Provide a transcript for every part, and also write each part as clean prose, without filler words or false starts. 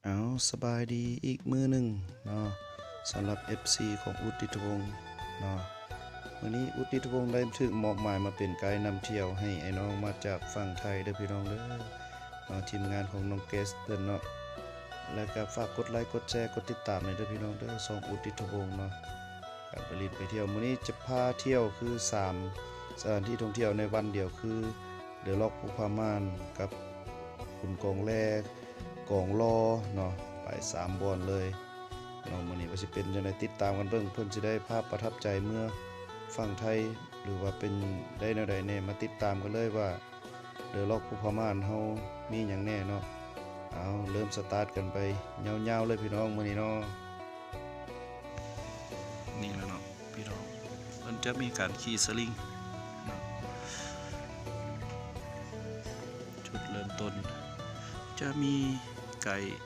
เอาสบายดีอีกมือหนึ่งเนาะสำหรับ FC ของอุทิศวงศ์เนาะวันนี้อุทิศวงศ์ได้ถึกมอบหมายมาเป็นไกด์นำเที่ยวให้ไอ้น้องมาจากฝั่งไทยเด้อพี่น้องเด้อเนาะทีมงานของน้องเกสเด้อเนาะแล้วก็ฝากกดไลค์กดแชร์กดติดตามหน่อยเด้อพี่น้องเด้อส่องอุทิศวงศ์เนาะการไปเที่ยวมื้อนี้จะพาเที่ยวคือ3สถานที่ท่องเที่ยวในวันเดียวคือเดอะล็อกภูพาม่านกับขุนกองแรกองลอเนาะไป3บ่อนเลยเนาะมื้อนี้ว่าสิเป็นจังได๋ติดตามกันเบิ่งเพิ่นสิได้ภาพประทับใจเมื่อฝั่งไทยหรือว่าเป็นได้แนวใดแน่มาติดตามกันเลยว่าเดอะล็อกภูพาม่านเฮามีหยังแน่เนาะเอาเริ่มสตาร์ทกันไปยาวๆเลยพี่น้องมื้อนี้เนาะนี่แหละเนาะพี่น้องเพิ่นจะมีการขี่สลิงเนาะจุดเริ่มต้นจะมีไกด์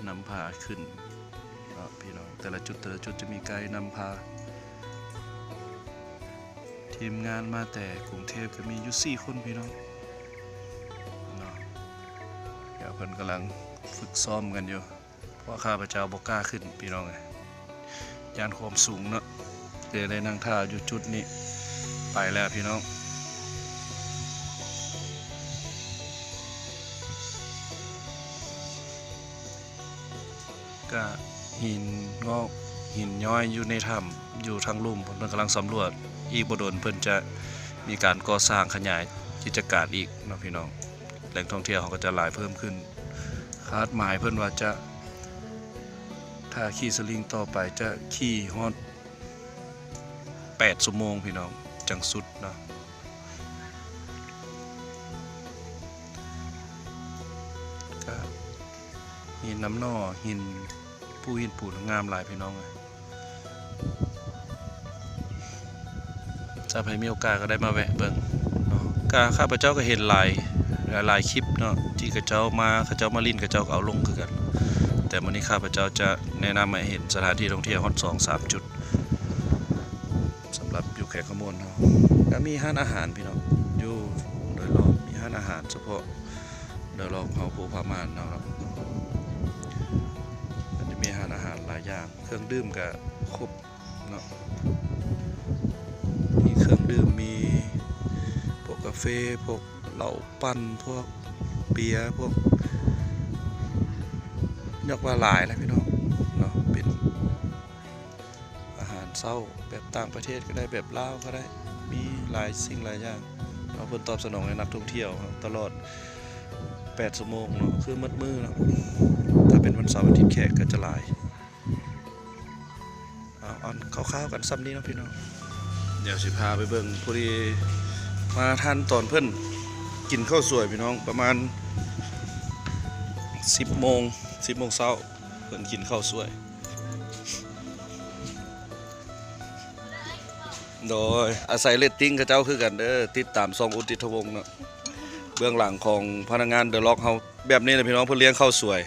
นำพาขึ้นพี่น้องแต่ละจุดจะมีไกด์นำพาทีมงานมาแต่กรุงเทพก็มีอยู่4 คนพี่น้องเนาะเดี๋ยวเพิ่นกำลังฝึกซ้อมกันอยู่เพราะข้าพเจ้าบ่กล้าขึ้นพี่น้องไงย่านความสูงเนาะเดี๋ยวได้นั่งท่าอยู่จุดนี้ไปแล้วพี่น้องก็หินงอกหินย้อยอยู่ในถ้ำอยู่ทางลุ่มเพิ่นกำลังสำรวจอีกบ่โดนเพิ่นจะมีการก่อสร้างขยายกิจการอีกเนาะพี่น้องแหล่งท่องเที่ยวเขาก็จะหลายเพิ่มขึ้นคาดหมายเพิ่นว่าจะถ้าขี่สลิงต่อไปจะขี่ฮอด8 ชั่วโมงพี่น้องจังสุดเนาะก็หินน้ำหน่อหินผู้หินปูนงามหลายพี่น้องเลยถ้าใครมีโอกาสก็ได้มาแวะเบิ่งเนาะข้าพเจ้าก็เห็นหลายคลิปเนาะที่ข้าเจ้ามาลิ้นข้าเจ้าก็เอาลงคือกันแต่วันนี้ข้าพเจ้าจะแนะนำให้เห็นสถานที่ท่องเที่ยวฮอต2-3 จุดสำหรับอยู่แขกขมวนเนาะก็มีร้านอาหารพี่น้องอยู่โดยรอบมีร้านอาหารเฉพาะโดยรอบเขาภูพาม่านเนาะครับมีอาหารหลายอย่างเครื่องดื่มก็ครบเนาะมีเครื่องดื่มมีพวกกาแฟพวกเหล้าปั่นพวกเบียร์พวกยกว่าหลายนะพี่น้องเนาะเป็นอาหารเช้าแบบต่างประเทศก็ได้แบบลาวก็ได้มีหลายสิ่งหลายอย่างเราเพิ่นตอบสนองให้นักท่องเที่ยวตลอด8 ชั่วโมงเนาะคือมัดมือเนาะถ้าเป็นวันเสาร์อาทิตย์แขกก็จะหลายเอาข้าวๆกันซ้ำนี้นะพี่น้องเดี๋ยวสิพาไปเบิ่งพอดีมาทันตอนเพิ่นกินข้าวสวยพี่น้องประมาณ10 โมงเช้าเพิ่นกินข้าวสวยโดยอาศัยเรตติ้งเขาเจ้าคือกันเด้อติดตามซองอุทิศวงศ์เนาะเบื้องหลังของพนักงานเดอะล็อกเฮาแบบนี้นะพี่น้องเพิ่นเลี้ยงข้าวสวย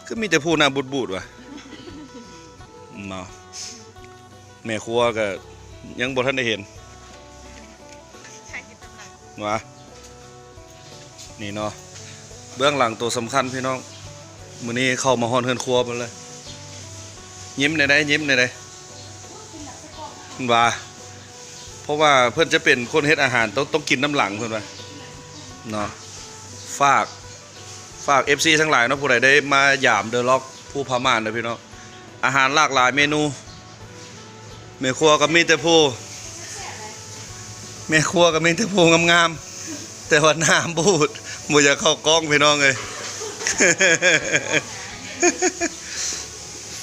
คือมีแต่ผู้หน้าบูดๆว่ะเนาะแม่ครัวก็ยังบ่ทันได้เห็นว่านี่เนาะเบื้องหลังตัวสำคัญพี่น้องมื้อนี้เข้ามาฮอนเฮือนครัวไปเลยยิ้มได้ยิ้มได้ว่าเพราะว่าเพิ่นจะเป็นคนเฮ็ดอาหารต้องกินน้ำหลังเพิ่นว่าเนาะฝาก FC ทั้งหลายเนาะผู้ใดได้มาหยามเดอะล็อกภูพาม่านเด้อพี่น้องอาหารหลากหลายเมนูแม่ครัวก็มีแต่ผู้งามๆแต่ว่าน้ำบูดบ่อยากเข้ากล้องพี่น้องเอ้ย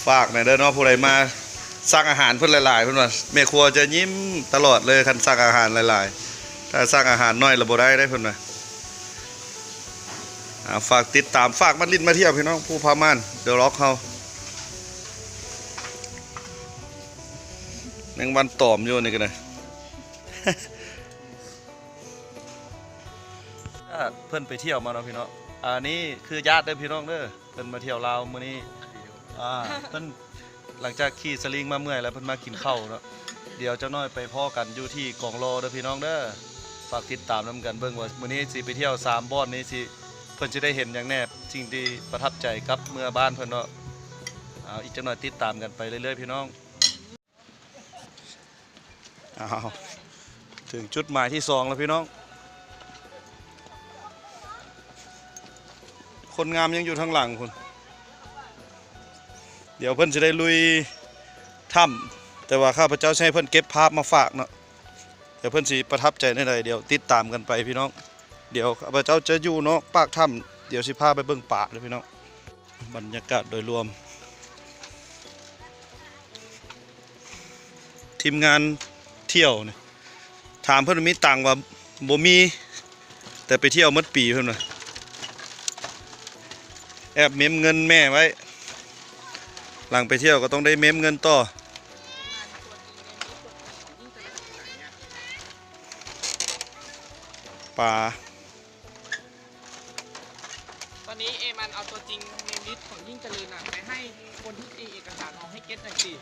ฝากหน่อยเด้อเนาะผู้ใดมาสั่งอาหารเพิ่นหลายๆเพิ่นว่าแม่ครัวจะยิ้มตลอดเลยคันสั่งอาหารหลายๆถ้าสั่งอาหารน้อยแล้วบ่ได้เพิ่นว่าฝากติดตามฝากมาลิ้นมาเที่ยวพี่น้องภูพาม่านเดอะล็อกเฮาแมงวันตอมอยู่นี่ก็ได้เพิ่นไปเที่ยวมาเนาะพี่น้องอันนี้คือญาติเด้อพี่น้องเด้อเพิ่นมาเที่ยวลาวมื้อนี้เพิ่นหลังจากขี่สลิงมาเมื่อยแล้วเพิ่นมากินข้าวเนาะเดี๋ยวเจ้าน้อยไปพ้อกันอยู่ที่กองรอเด้อพี่น้องเด้อฝากติดตามนำกันเบิ่งว่ามื้อนี้สิไปเที่ยว3 บ่อนนี้สิ เพิ่นจะได้เห็นอย่างแน่สิ่งที่ประทับใจกับเมื่อบ้านเพิ่นเนาะเอาอีกจักหน่อยติดตามกันไปเรื่อยๆพี่น้องเอาถึงจุดหมายที่2แล้วพี่น้องคนงามยังอยู่ทางหลังคุณเดี๋ยวเพิ่นจะได้ลุยถ้ำแต่ว่าข้าพเจ้าใช้เพิ่นเก็บภาพมาฝากเนาะเดี๋ยวเพิ่นสิประทับใจในใดเดี๋ยวติดตามกันไปพี่น้องเดี๋ยวข้าพเจ้าจะอยู่เนาะปากถ้ำเดี๋ยวสิพาไปเบิ่งป่าเลยพี่น้องบรรยากาศโดยรวมทีมงานเที่ยวเนี่ยถามเพิ่นมีตังค์ว่าบ่มีแต่ไปเที่ยวหมดปีเพิ่นน่ะแอบเมมเงินแม่ไว้หลังไปเที่ยวก็ต้องได้เมมเงินต่อปลาตอนนี้เอมันเอาตัวจริงเนมลิสของยิ่งเจริญไปให้คนที่ตีเอกสารออกให้เก็ตหน่อยสิ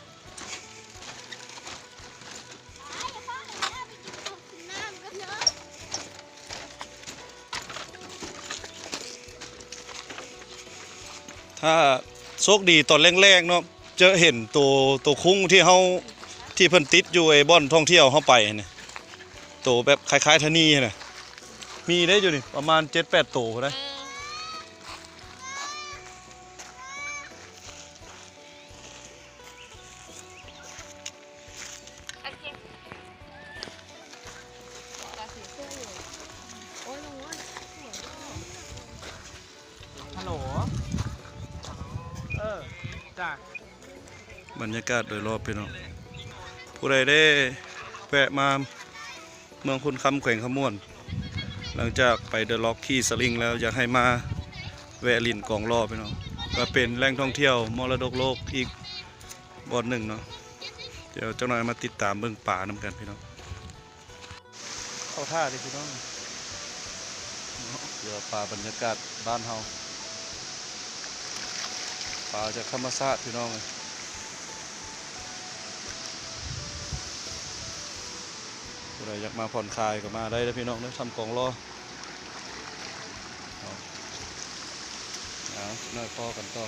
ถ้าโชคดีตอนแรกๆเนาะเจอเห็นตัวคุ้งที่เฮาที่เพิ่นติดอยู่ไอ้บ่อนท่องเที่ยวเฮาไปเนี่ยตัวแบบคล้ายๆทะนีน่ะมีได้อยู่นี่ประมาณ 7-8 ตัวได้ฮัลโหลจ้ะบรรยากาศโดยรอบพี่น้องผู้ใดได้แวะมาเมืองคุณคำแขวงขมวนหลังจากไปเดอะล็อกขี่สลิงแล้วอยากให้มาแวะลินกองรอบพี่น้องก็เป็นแหล่งท่องเที่ยวมรดกโลกอีกบ่อนหนึ่งเนาะเดี๋ยวเจ้าหน่อยมาติดตามเบื้องป่านำกันพี่น้องเข้าท่าดิพี่น้องเดี๋ยวป่าบรรยากาศบ้านเฮาป่าจากธรรมชาติพี่น้องผู้ใดอยากมาผ่อนคลายก็มาได้นะพี่น้องได้ทำกองรอเอาหน่อยพอกันต่อ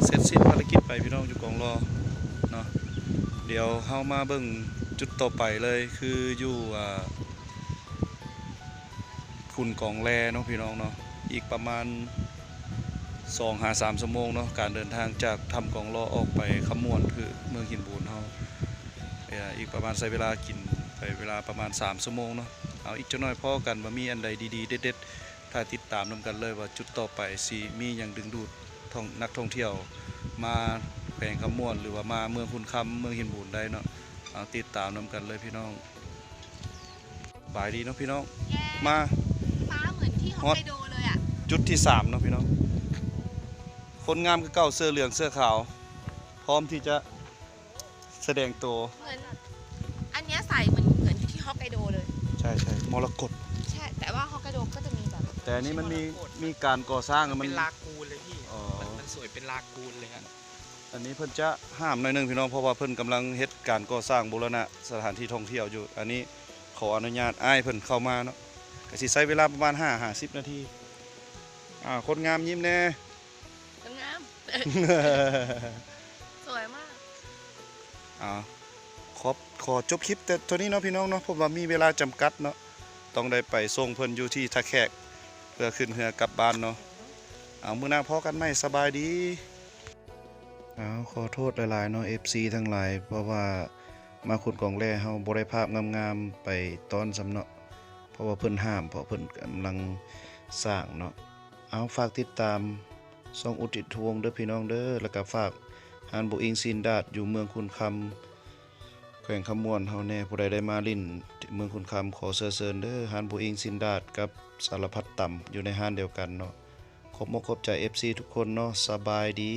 เสร็จสิ้นภารกิจไปพี่น้องอยู่กองรอเนาะเดี๋ยวเฮามาเบิ่งจุดต่อไปเลยคืออยู่คุณกองแลเนาะพี่น้องเนาะอีกประมาณ2-3 ชั่วโมงเนาะการเดินทางจากทำกองรอออกไปขมวนคือเมืองหินบูนเฮาอีกประมาณใช้เวลากินไปเวลาประมาณ3 ชั่วโมงเนาะเอาอีกจักหน่อยพอกันว่ามีอันใดดีๆเด็ดๆถ้าติดตามนำกันเลยว่าจุดต่อไปสิมีหยังดึงดูดนักท่องเที่ยวมาแขวงขมวนหรือว่ามาเมืองคุณคำเมืองหินบูนได้เนาะเอาติดตามนำกันเลยพี่น้องบายดีเนาะพี่น้องมาฟ้าเหมือนที่ฮอกไกโดเลยอ่ะจุดที่3เนาะพี่น้องคนงามคือเก่าเสื้อเหลืองเสื้อขาวพร้อมที่จะแสดงตัวเหมือนอันเนี้ยใส่เหมือนที่ฮอกไกโดเลยใช่มรกตใช่แต่ว่าฮอกไกโดก็จะมีแบบแต่อันนี้มันมีการก่อสร้างมันเป็นลากูนเลยพี่มันสวยเป็นลากูนเลยฮะอันนี้เพิ่นจะห้ามหน่อยนึงพี่น้องเพราะว่าเพิ่นกำลังเฮ็ดการก่อสร้างบูรณะสถานที่ท่องเที่ยวอยู่อันนี้ขออนุญาตอ้ายเพิ่นเข้ามาเนาะก็สิใช้เวลาประมาณ50 นาทีคนงามยิ้มแน่งามสวยมากขอจบคลิปแต่ตัวนี้เนาะพี่น้องเนาะเพราะว่ามีเวลาจำกัดเนาะต้องได้ไปส่งเพิ่นอยู่ที่ท่าแขกเพื่อขึ้นเรือกลับบ้านเนาะมื้อหน้าพอกันไหมสบายดีขอโทษหลายๆเนาะ FC ทั้งหลายเพราะว่ามาขุดกองแร่เฮาบ่ได้ภาพงามๆไปตอนสำเนาะเพราะว่าเพิ่นห้ามเพราะเพิ่นกำลังสร้างเนาะฝากติดตามช่องอุทิศทวงเด้อพี่น้องเด้อแล้วก็ฝากฮานโบอิงซินดาดอยู่เมืองคุณค แขวงคำม่วนเฮาแน่ผู้ใดได้มาลิ้นที่เมืองคุณคำขอเชิญเด้อร้านบูอิงซินดาดกับสารพัดต่ำอยู่ในห้านเดียวกันเนาะขอบมกขอบใจ FC ทุกคนเนาะสบายดี